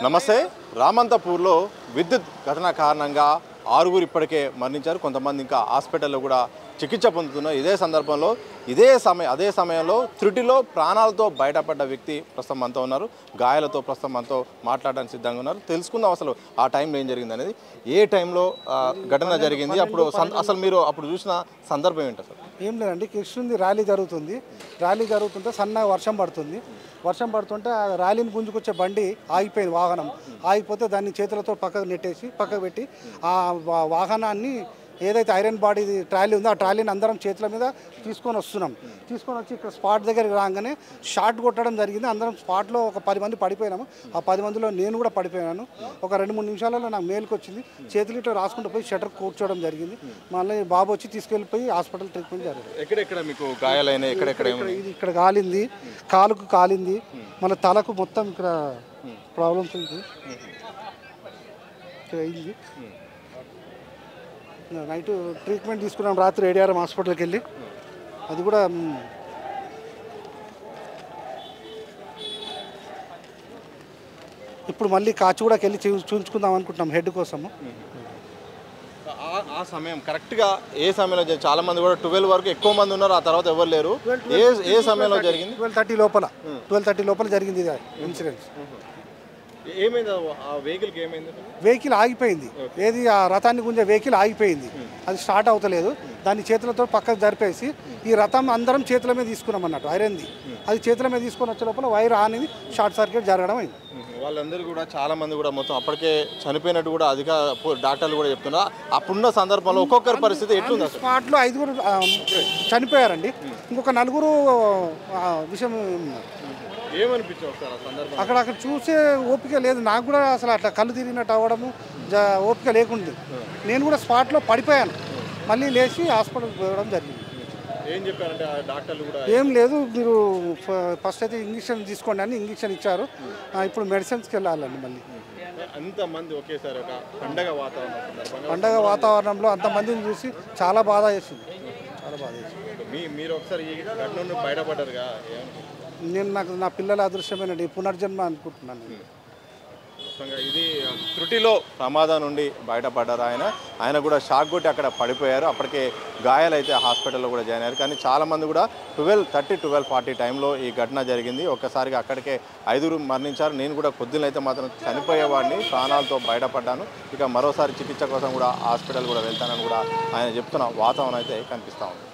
నమస్తే. రామంతపూర్లో విద్యుత్ ఘటన కారణంగా 6 ఇప్పటికే మరణించారు. కొంతమంది ఇంకా హాస్పిటల్లో కూడా చికిత్స పొందుతున్నారు. అదే సమయంలో త్రుటిలో ప్రాణాలతో బయటపడ్డ వ్యక్తి ప్రస్తుతం మనతో ఉన్నారు. గాయాలతో ప్రస్తుతం మనతో మాట్లాడడానికి సిద్ధంగా ఉన్నారు. తెలుసుకుందాం అసలు ఆ టైంలో ఏం జరిగింది అనేది, ఏ టైంలో ఘటన జరిగింది, అసలు మీరు అప్పుడు చూసిన సందర్భం ఏంటి? అసలు ఏం లేదండి, కృష్ణుంది ర్యాలీ జరుగుతుంటే సన్నగా వర్షం పడుతుంటే ఆ ర్యాలీని గుంజుకొచ్చే బండి ఆగిపోయింది. వాహనం ఆగిపోతే దాన్ని చేతులతో పక్కకు పెట్టి ఆ వాహనాన్ని ఏదైతే ఐరన్ బాడీ ట్రాలీ ఉందో ఆ ట్రాలీని అందరం చేతుల మీద తీసుకొని వచ్చి ఇక్కడ స్పాట్ దగ్గరికి రాగానే షార్ట్ కొట్టడం జరిగింది. అందరం స్పాట్లో ఒక 10 మంది పడిపోయినాము. ఆ 10 మందిలో నేను కూడా పడిపోయాను. ఒక 2-3 నిమిషాలలో నాకు మేలుకు వచ్చింది. చేతులు ఇట్లా రాసుకుంటూ పోయి షటర్ కూర్చోవడం జరిగింది. మళ్ళీ బాబు వచ్చి తీసుకెళ్ళిపోయి హాస్పిటల్ ట్రీట్మెంట్ జరిగింది. ఎక్కడెక్కడ మీకు గాయాలైనా? ఇక్కడ కాలింది, కాలుకు కాలింది, మళ్ళీ తలకు మొత్తం ఇక్కడ ప్రాబ్లమ్స్ ఉంది. ఇక్కడ అయింది. నైట్ ట్రీట్మెంట్ తీసుకున్నాం, రాత్రి ఏడిఆర్ఎం హాస్పిటల్కి వెళ్ళి. అది కూడా ఇప్పుడు మళ్ళీ కాచిగూడకి వెళ్ళి చూపించుకుందాం అనుకుంటున్నాం హెడ్ కోసము. ఆ సమయం కరెక్ట్గా ఏ సమయంలో? చాలా మంది కూడా 12 వరకు ఎక్కువ మంది ఉన్నారు, ఆ తర్వాత ఎవరు లేరు. ఏ సమయంలో జరిగింది? 12:30 లోపల జరిగింది ఇది ఇన్సిడెంట్. ఏమైంది? ఆ వెహికల్కి ఏమైంది? వెహికల్ ఆగిపోయింది. ఏది ఆ రథాన్ని గుంజే వెహికల్ ఆగిపోయింది. అది స్టార్ట్ అవుతలేదు. దాన్ని చేతులతో పక్కకు జరిపేసి ఈ రథం అందరం చేతుల మీద తీసుకున్నాం అన్నట్టు, ఐరన్ది. అది చేతుల మీద తీసుకొని వచ్చే లోపల వైర్ అనేది షార్ట్ సర్క్యూట్ జరగడం అయింది. వాళ్ళందరూ కూడా చాలా మంది కూడా మొత్తం అప్పటికే చనిపోయినట్టు కూడా డాక్టర్లు కూడా చెప్తున్నారు. అప్పుడున్న సందర్భంలో ఒక్కొక్కరి పరిస్థితి ఎట్లుంది? స్పాట్లో 5 చనిపోయారండి. ఇంకొక 4 విషయం ఏమనిపించారు అక్కడ చూసే ఓపిక లేదు నాకు కూడా. అసలు అట్లా కళ్ళు తిరిగినట్టు అవ్వడము ఓపిక లేకుంది. నేను కూడా స్పాట్లో పడిపోయాను. మళ్ళీ లేచి హాస్పిటల్కి పోవడం జరిగింది. ఏం చెప్పారంటే డాక్టర్లు కూడా? ఏం లేదు, మీరు ఫస్ట్ అయితే ఇంజక్షన్ తీసుకోండి అని ఇంజక్షన్ ఇచ్చారు. ఇప్పుడు మెడిసిన్స్కి వెళ్ళాలండి. మళ్ళీ అంతమంది ఒకేసారి ఒక పండగ వాతావరణంలో అంతమందిని చూసి చాలా బాధ వేసింది. మీరు ఒకసారి ఈ ఘటన నుండి బయటపడ్డారుగా, నా పిల్లల అదృశ్యమేనండి, పునర్జన్మ అనుకుంటున్నాను. ఇది త్రుటిలో ప్రమాదం నుండి బయటపడ్డారు. ఆయన కూడా షాక్ కొట్టి అక్కడ పడిపోయారు. అప్పటికే గాయాలైతే హాస్పిటల్లో కూడా జాయిన్ అయ్యారు. కానీ చాలామంది కూడా 12:30, 12:40 టైంలో ఈ ఘటన జరిగింది. ఒక్కసారిగా అక్కడికే 5 మరణించారు. నేను కూడా పొద్దున్న అయితే మాత్రం చనిపోయేవాడిని, ప్రాణాలతో బయటపడ్డాను. ఇక మరోసారి చికిత్స కోసం కూడా హాస్పిటల్ కూడా వెళ్తానని కూడా ఆయన చెప్తున్న వాతావరణం అయితే కనిపిస్తూ ఉంది.